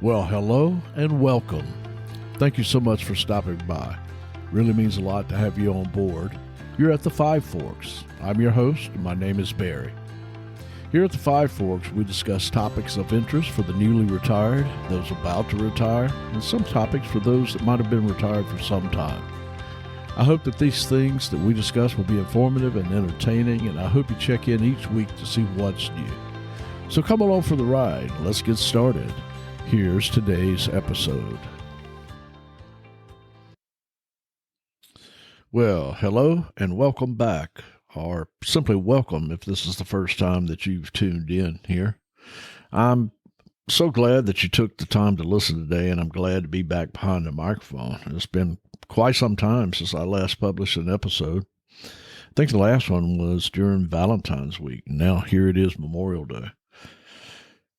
Well, hello and welcome. Thank you so much for stopping by. Really means a lot to have you on board. You're at the Five Forks. I'm your host, and my name is Barry. Here at the Five Forks, we discuss topics of interest for the newly retired, those about to retire, and some topics for those that might have been retired for some time. I hope that these things that we discuss will be informative and entertaining, and I hope you check in each week to see what's new. So come along for the ride. Let's get started. Here's today's episode. Well, hello and welcome back, or simply welcome if this is the first time that you've tuned in here. I'm so glad that you took the time to listen today, and I'm glad to be back behind the microphone. It's been quite some time since I last published an episode. I think the last one was during Valentine's week. Now here it is, Memorial Day.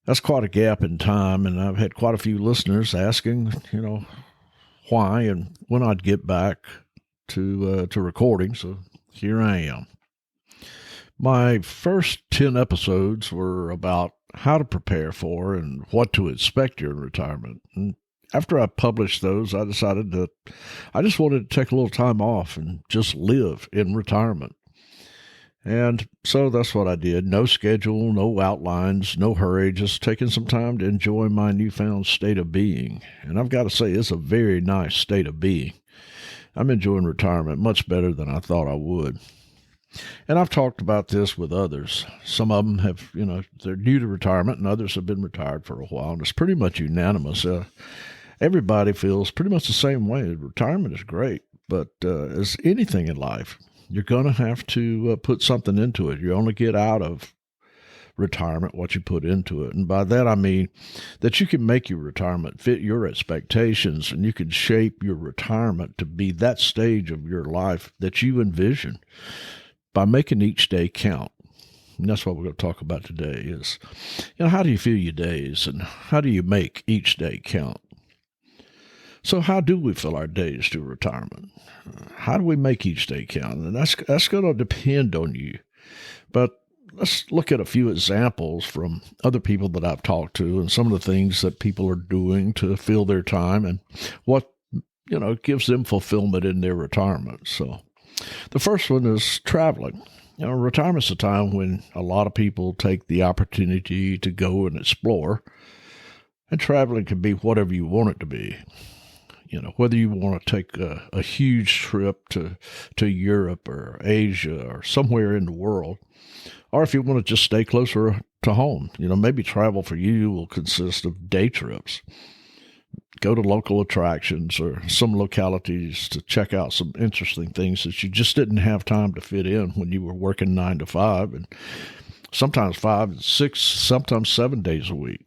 That's quite a gap in time, and I've had quite a few listeners asking, why and when I'd get back to recording, so here I am. My first 10 episodes were about how to prepare for and what to expect during retirement. And after I published those, I decided that I just wanted to take a little time off and just live in retirement. And so that's what I did. No schedule, no outlines, no hurry, just taking some time to enjoy my newfound state of being. And I've got to say, it's a very nice state of being. I'm enjoying retirement much better than I thought I would. And I've talked about this with others. Some of them have, they're new to retirement, and others have been retired for a while. And it's pretty much unanimous. Everybody feels pretty much the same way. Retirement is great, but as anything in life, you're going to have to put something into it. You only get out of retirement what you put into it. And by that, I mean that you can make your retirement fit your expectations, and you can shape your retirement to be that stage of your life that you envision by making each day count. And that's what we're going to talk about today is, how do you feel your days, and how do you make each day count? So how do we fill our days to retirement? How do we make each day count? And that's going to depend on you. But let's look at a few examples from other people that I've talked to and some of the things that people are doing to fill their time and what, gives them fulfillment in their retirement. So the first one is traveling. Retirement's a time when a lot of people take the opportunity to go and explore. And traveling can be whatever you want it to be. Whether you want to take a huge trip to Europe or Asia or somewhere in the world, or if you want to just stay closer to home, maybe travel for you will consist of day trips. Go to local attractions or some localities to check out some interesting things that you just didn't have time to fit in when you were working 9 to 5, and sometimes 5, 6, sometimes 7 days a week.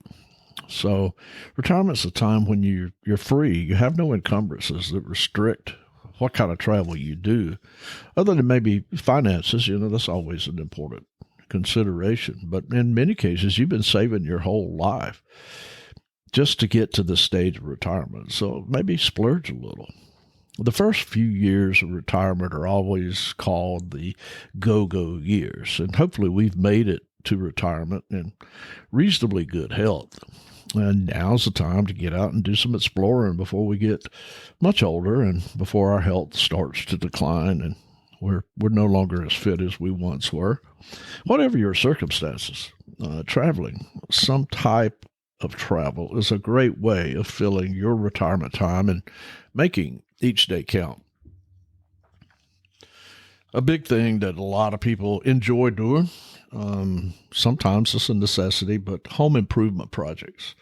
So retirement's a time when you're free. You have no encumbrances that restrict what kind of travel you do, other than maybe finances. That's always an important consideration. But in many cases, you've been saving your whole life just to get to the stage of retirement. So maybe splurge a little. The first few years of retirement are always called the go-go years, and hopefully we've made it to retirement in reasonably good health. And now's the time to get out and do some exploring before we get much older and before our health starts to decline and we're no longer as fit as we once were. Whatever your circumstances, traveling, some type of travel is a great way of filling your retirement time and making each day count. A big thing that a lot of people enjoy doing, sometimes it's a necessity, but home improvement projects.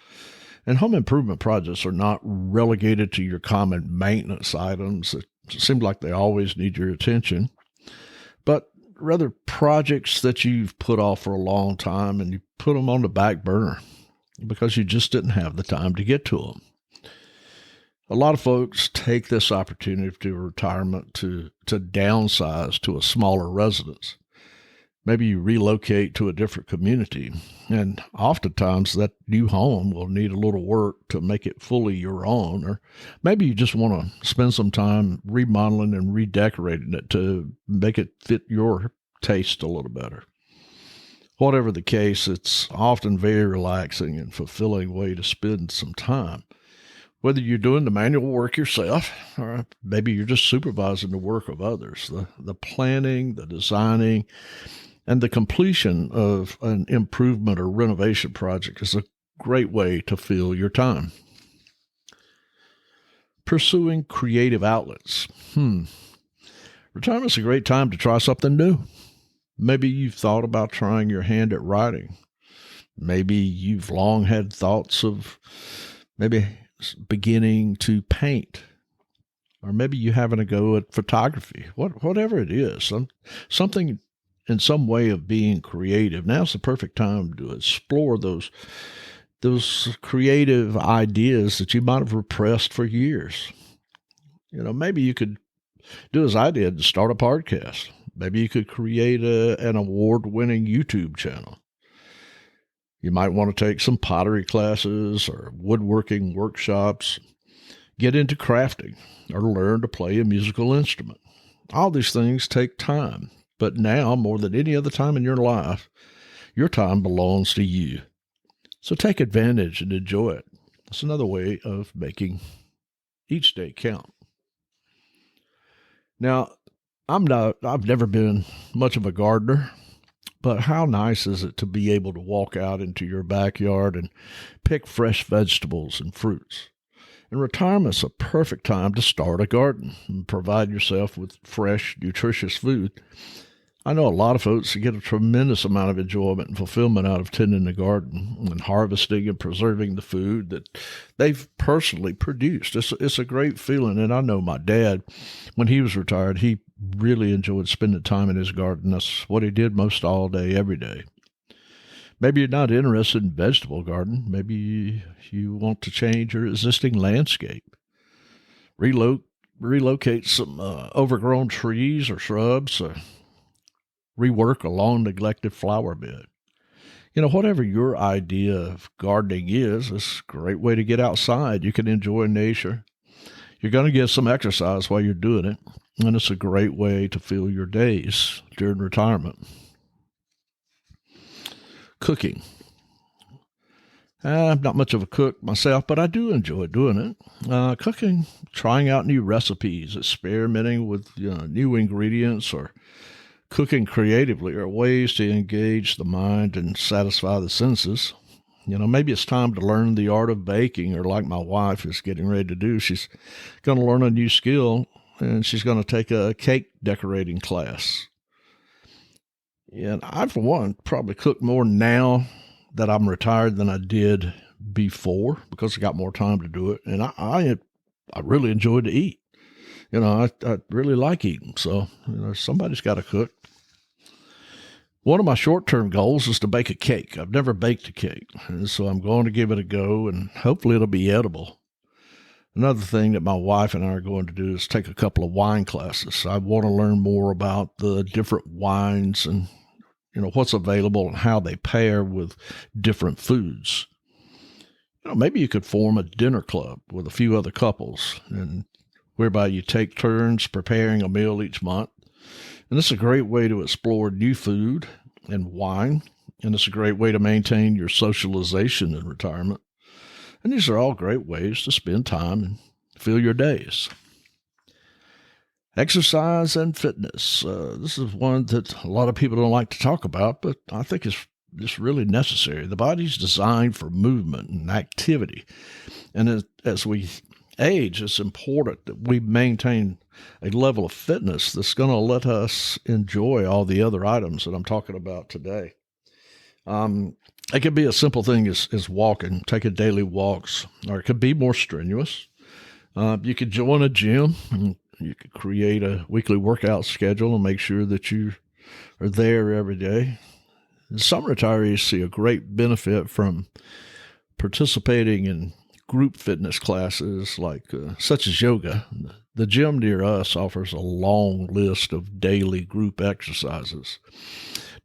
And home improvement projects are not relegated to your common maintenance items that seem like they always need your attention, but rather projects that you've put off for a long time and you put them on the back burner because you just didn't have the time to get to them. A lot of folks take this opportunity to retirement to downsize to a smaller residence. Maybe you relocate to a different community, and oftentimes that new home will need a little work to make it fully your own, or maybe you just want to spend some time remodeling and redecorating it to make it fit your taste a little better. Whatever the case, it's often very relaxing and fulfilling way to spend some time. Whether you're doing the manual work yourself or maybe you're just supervising the work of others, the planning, the designing, and the completion of an improvement or renovation project is a great way to fill your time. Pursuing creative outlets. Retirement's a great time to try something new. Maybe you've thought about trying your hand at writing. Maybe you've long had thoughts of maybe beginning to paint, or maybe you having a go at photography. Whatever it is, something in some way of being creative. Now's the perfect time to explore those creative ideas that you might have repressed for years. Maybe you could do as I did, start a podcast. Maybe you could create an award-winning YouTube channel. You might want to take some pottery classes or woodworking workshops, get into crafting, or learn to play a musical instrument. All these things take time, but now, more than any other time in your life, your time belongs to you. So take advantage and enjoy it. It's another way of making each day count. Now, I've never been much of a gardener, but how nice is it to be able to walk out into your backyard and pick fresh vegetables and fruits? And retirement's a perfect time to start a garden and provide yourself with fresh, nutritious food. I know a lot of folks that get a tremendous amount of enjoyment and fulfillment out of tending the garden and harvesting and preserving the food that they've personally produced. It's a great feeling, and I know my dad, when he was retired, he really enjoyed spending time in his garden. That's what he did most all day, every day. Maybe you're not interested in vegetable garden. Maybe you want to change your existing landscape. Relocate some overgrown trees or shrubs, rework a long neglected flower bed. Whatever your idea of gardening is, it's a great way to get outside. You can enjoy nature. You're going to get some exercise while you're doing it, and it's a great way to fill your days during retirement. Cooking. I'm not much of a cook myself, but I do enjoy doing it. Cooking, trying out new recipes, experimenting with new ingredients, or cooking creatively are ways to engage the mind and satisfy the senses. Maybe it's time to learn the art of baking, or like my wife is getting ready to do, she's going to learn a new skill, and she's going to take a cake decorating class. And I, for one, probably cook more now that I'm retired than I did before, because I got more time to do it. And I really enjoy to eat. I really like eating. So, somebody's got to cook. One of my short-term goals is to bake a cake. I've never baked a cake, and so I'm going to give it a go, and hopefully it'll be edible. Another thing that my wife and I are going to do is take a couple of wine classes. I want to learn more about the different wines and, what's available and how they pair with different foods. Maybe you could form a dinner club with a few other couples, and whereby you take turns preparing a meal each month. And this is a great way to explore new food and wine, and it's a great way to maintain your socialization in retirement. And these are all great ways to spend time and fill your days. Exercise and fitness. This is one that a lot of people don't like to talk about, but I think it's just really necessary. The body's designed for movement and activity. And as we age, it's important that we maintain a level of fitness that's going to let us enjoy all the other items that I'm talking about today. It could be a simple thing as walking, taking daily walks, or it could be more strenuous. You could join a gym, and you could create a weekly workout schedule and make sure that you are there every day. Some retirees see a great benefit from participating in group fitness classes such as yoga. The gym near us offers a long list of daily group exercises,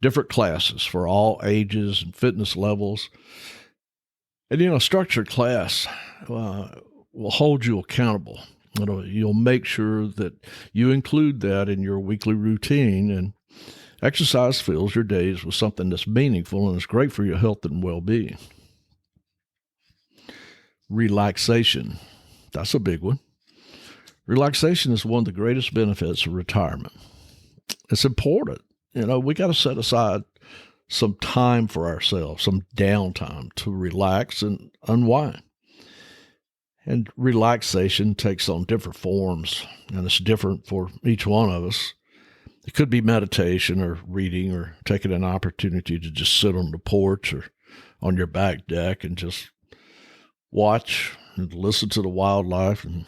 different classes for all ages and fitness levels. And, a structured class will hold you accountable. You'll make sure that you include that in your weekly routine, and Exercise fills your days with something that's meaningful and is great for your health and well-being. Relaxation. That's a big one. Relaxation is one of the greatest benefits of retirement. It's important. We got to set aside some time for ourselves, some downtime to relax and unwind. And relaxation takes on different forms, and it's different for each one of us. It could be meditation or reading or taking an opportunity to just sit on the porch or on your back deck and just watch and listen to the wildlife and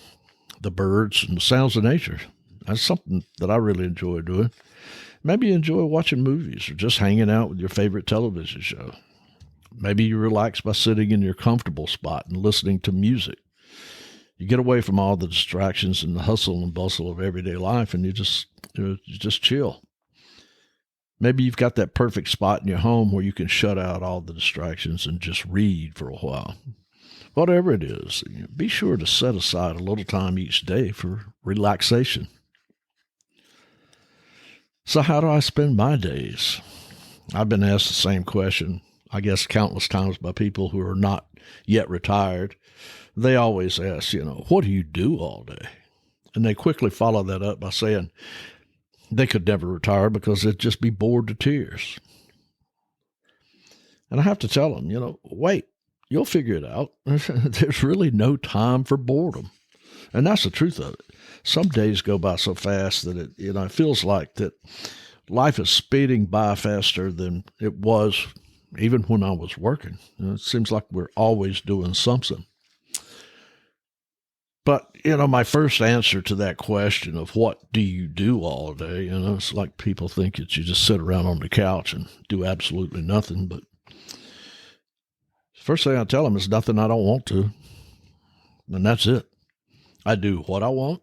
the birds and the sounds of nature. That's something that I really enjoy doing. Maybe you enjoy watching movies or just hanging out with your favorite television show. Maybe you relax by sitting in your comfortable spot and listening to music. You get away from all the distractions and the hustle and bustle of everyday life, and you just chill. Maybe you've got that perfect spot in your home where you can shut out all the distractions and just read for a while. Whatever it is, be sure to set aside a little time each day for relaxation. So how do I spend my days? I've been asked the same question, I guess, countless times by people who are not yet retired. They always ask, what do you do all day? And they quickly follow that up by saying they could never retire because they'd just be bored to tears. And I have to tell them, wait, you'll figure it out. There's really no time for boredom. And that's the truth of it. Some days go by so fast that it feels like that life is speeding by faster than it was even when I was working. It seems like we're always doing something. But, my first answer to that question of what do you do all day, it's like people think that you just sit around on the couch and do absolutely nothing. But first thing I tell them is nothing I don't want to. And that's it. I do what I want,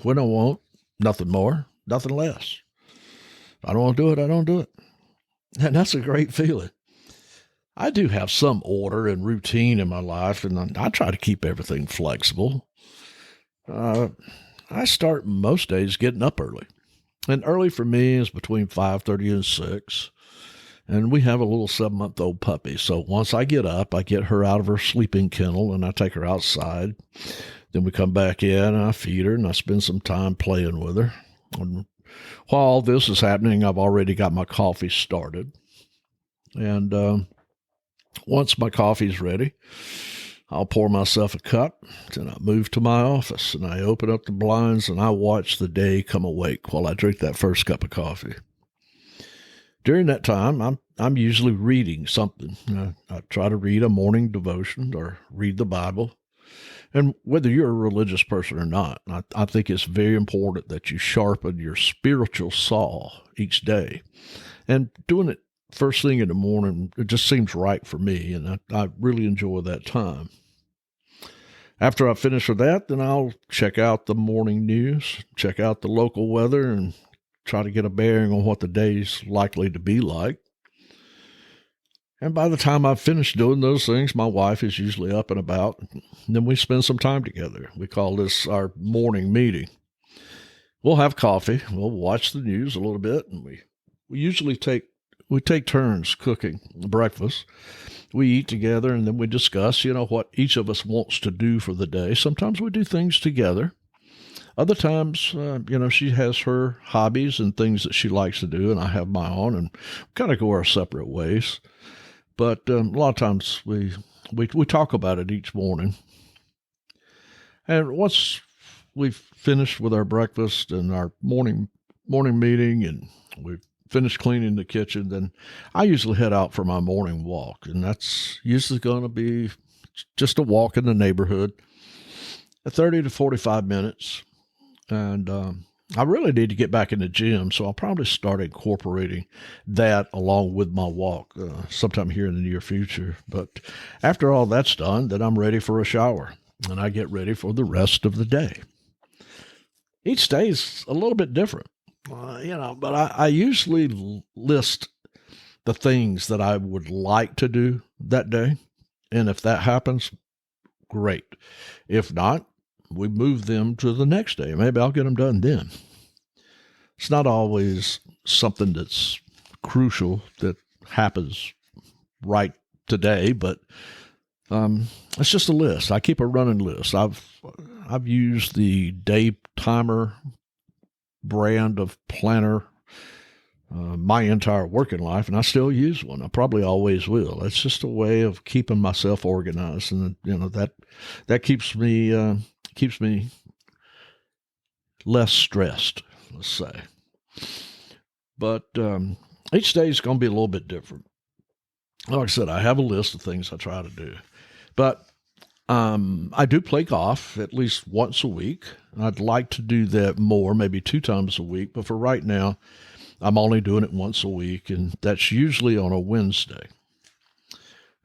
when I want, nothing more, nothing less. If I don't want to do it, I don't do it. And that's a great feeling. I do have some order and routine in my life, and I try to keep everything flexible. I start most days getting up early. And early for me is between 5:30 and 6. And we have a little 7-month-old puppy. So once I get up, I get her out of her sleeping kennel and I take her outside. Then we come back in and I feed her and I spend some time playing with her. And while all this is happening, I've already got my coffee started. And once my coffee's ready, I'll pour myself a cup, and I move to my office, and I open up the blinds, and I watch the day come awake while I drink that first cup of coffee. During that time, I'm usually reading something. I try to read a morning devotion or read the Bible. And whether you're a religious person or not, I think it's very important that you sharpen your spiritual saw each day. And doing it first thing in the morning, it just seems right for me, and I really enjoy that time. After I finish with that, then I'll check out the morning news, check out the local weather, and try to get a bearing on what the day's likely to be like. And by the time I've finished doing those things, my wife is usually up and about. And then we spend some time together. We call this our morning meeting. We'll have coffee. We'll watch the news a little bit, and we usually take turns cooking breakfast. We eat together, and then we discuss, what each of us wants to do for the day. Sometimes we do things together. Other times, she has her hobbies and things that she likes to do, and I have my own, and kind of go our separate ways. But a lot of times we talk about it each morning. And once we've finished with our breakfast and our morning meeting, and we've finished cleaning the kitchen, then I usually head out for my morning walk. And that's usually going to be just a walk in the neighborhood, 30 to 45 minutes. And I really need to get back in the gym, so I'll probably start incorporating that along with my walk sometime here in the near future. But after all that's done, then I'm ready for a shower, and I get ready for the rest of the day. Each day is a little bit different. But I usually list the things that I would like to do that day. And if that happens, great. If not, we move them to the next day. Maybe I'll get them done then. It's not always something that's crucial that happens right today, but it's just a list. I keep a running list. I've used the Day Timer brand of planner my entire working life, and I still use one. I probably always will. It's just a way of keeping myself organized, and that keeps me less stressed, let's say. But each day is going to be a little bit different. Like I said, I have a list of things I try to do, but I do play golf at least once a week. I'd like to do that more, maybe 2 times a week, but for right now, I'm only doing it once a week, and that's usually on a Wednesday.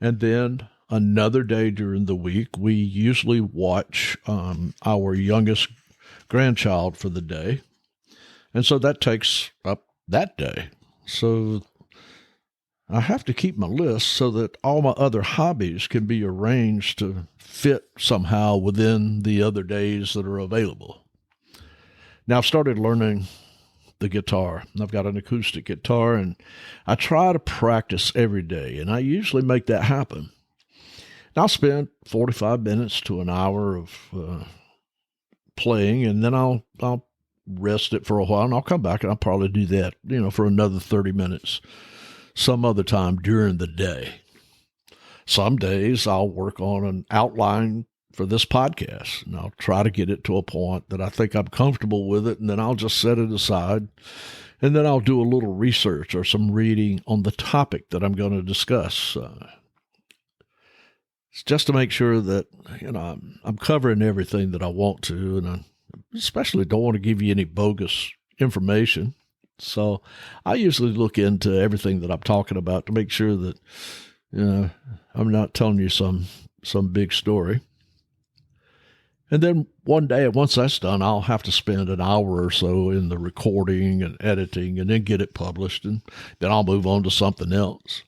And then another day during the week, we usually watch our youngest grandchild for the day, and so that takes up that day. So I have to keep my list so that all my other hobbies can be arranged to fit somehow within the other days that are available. Now, I've started learning the guitar. I've got an acoustic guitar, and I try to practice every day, and I usually make that happen. And I'll spend 45 minutes to an hour of playing, and then I'll rest it for a while, and I'll come back, and I'll probably do that, for another 30 minutes some other time during the day. Some days I'll work on an outline for this podcast, and I'll try to get it to a point that I think I'm comfortable with it, and then I'll just set it aside, and then I'll do a little research or some reading on the topic that I'm going to discuss. It's just to make sure that I'm covering everything that I want to, and I especially don't want to give you any bogus information. So I usually look into everything that I'm talking about to make sure that I'm not telling you some big story. And then one day, once that's done, I'll have to spend an hour or so in the recording and editing, and then get it published, and then I'll move on to something else.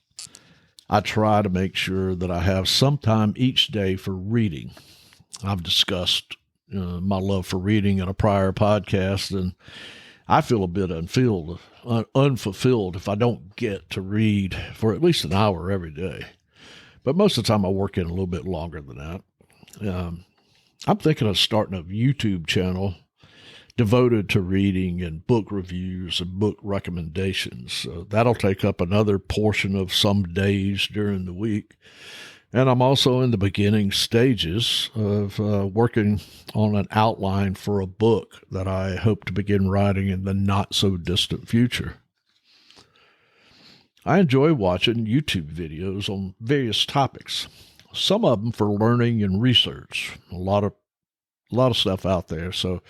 I try to make sure that I have some time each day for reading. I've discussed my love for reading in a prior podcast, and I feel a bit unfulfilled if I don't get to read for at least an hour every day. But most of the time I work in a little bit longer than that. I'm thinking of starting a YouTube channel devoted to reading and book reviews and book recommendations. So that'll take up another portion of some days during the week. And I'm also in the beginning stages of working on an outline for a book that I hope to begin writing in the not-so-distant future. I enjoy watching YouTube videos on various topics, some of them for learning and research. A lot of stuff out there. So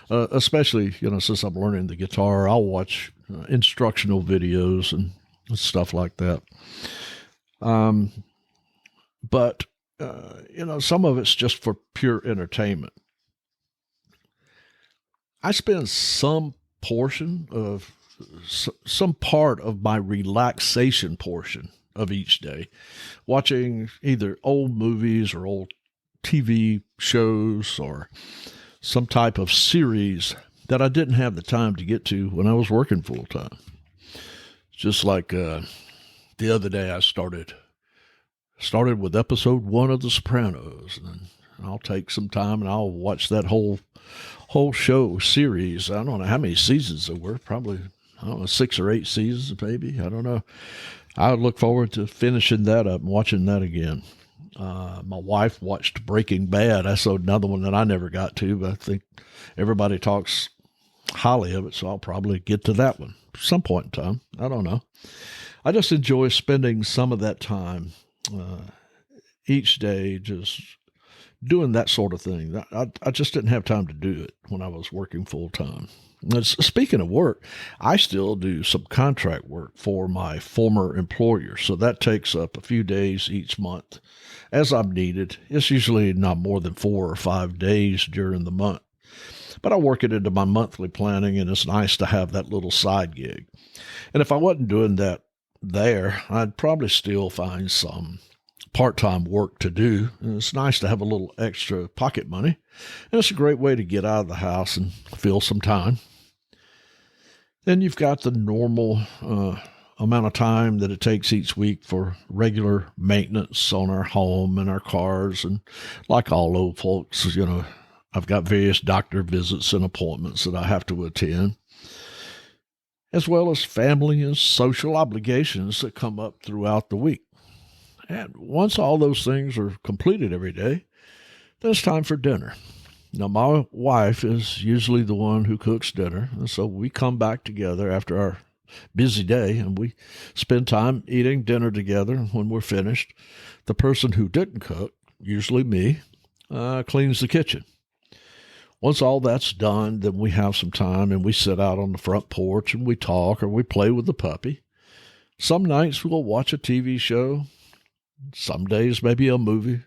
especially, since I'm learning the guitar, I'll watch instructional videos and stuff like that. But some of it's just for pure entertainment. I spend some part of my relaxation portion of each day watching either old movies or old TV shows or some type of series that I didn't have the time to get to when I was working full time. Just like the other day I started with episode 1 of The Sopranos, and I'll take some time and I'll watch that whole show series. I don't know how many seasons there were, probably, 6 or 8 seasons maybe. I don't know. I look forward to finishing that up and watching that again. My wife watched Breaking Bad. That's another one that I never got to, but I think everybody talks highly of it, so I'll probably get to that one some point in time. I don't know. I just enjoy spending some of that time each day just doing that sort of thing. I just didn't have time to do it when I was working full time. Speaking of work, I still do some contract work for my former employer, so that takes up a few days each month as I'm needed. It's usually not more than 4 or 5 days during the month, but I work it into my monthly planning, and it's nice to have that little side gig. And if I wasn't doing that there, I'd probably still find some part-time work to do. And it's nice to have a little extra pocket money, and it's a great way to get out of the house and fill some time. Then you've got the normal amount of time that it takes each week for regular maintenance on our home and our cars. And like all old folks, I've got various doctor visits and appointments that I have to attend, as well as family and social obligations that come up throughout the week. And once all those things are completed every day, then it's time for dinner. Now, my wife is usually the one who cooks dinner, and so we come back together after our busy day, and we spend time eating dinner together. When we're finished, the person who didn't cook, usually me, cleans the kitchen. Once all that's done, then we have some time, and we sit out on the front porch, and we talk, or we play with the puppy. Some nights we'll watch a TV show. Some days maybe a movie.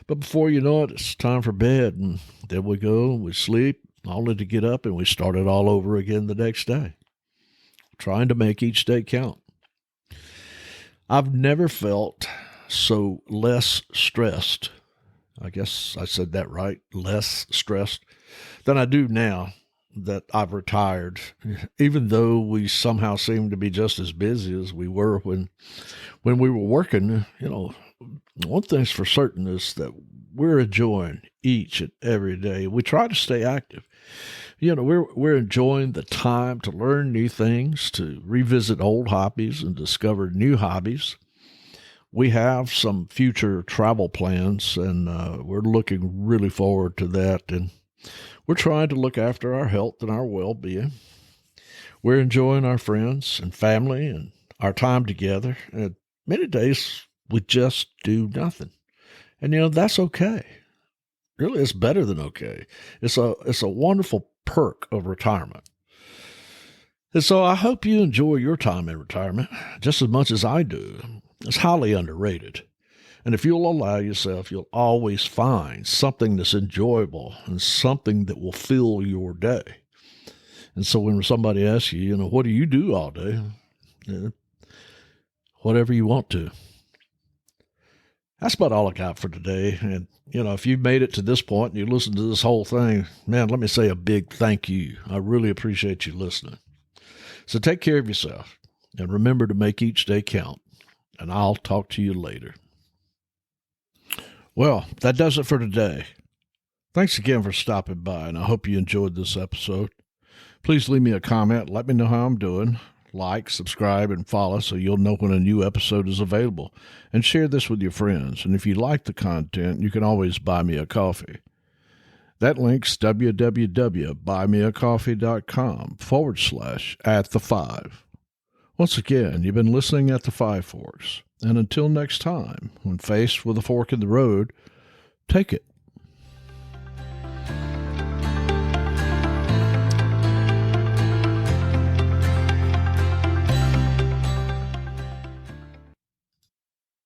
But before you know it, it's time for bed, and then we go, we sleep, only to get up, and we start it all over again the next day, trying to make each day count. I've never felt so less stressed. I guess I said that right, less stressed, than I do now that I've retired, even though we somehow seem to be just as busy as we were when we were working. One thing's for certain is that we're enjoying each and every day. We try to stay active. We're enjoying the time to learn new things, to revisit old hobbies and discover new hobbies. We have some future travel plans, and we're looking really forward to that. And we're trying to look after our health and our well-being. We're enjoying our friends and family and our time together. And many days we just do nothing. And, that's okay. Really, it's better than okay. It's a wonderful perk of retirement. And so I hope you enjoy your time in retirement just as much as I do. It's highly underrated. And if you'll allow yourself, you'll always find something that's enjoyable and something that will fill your day. And so when somebody asks you, what do you do all day? Whatever you want to. That's about all I got for today. And, if you've made it to this point and you listened to this whole thing, man, let me say a big thank you. I really appreciate you listening. So take care of yourself and remember to make each day count. And I'll talk to you later. Well, that does it for today. Thanks again for stopping by, and I hope you enjoyed this episode. Please leave me a comment. Let me know how I'm doing. Like, subscribe, and follow so you'll know when a new episode is available. And share this with your friends. And if you like the content, you can always buy me a coffee. That link's www.buymeacoffee.com/@the5. Once again, you've been listening at the Five Forks. And until next time, when faced with a fork in the road, take it.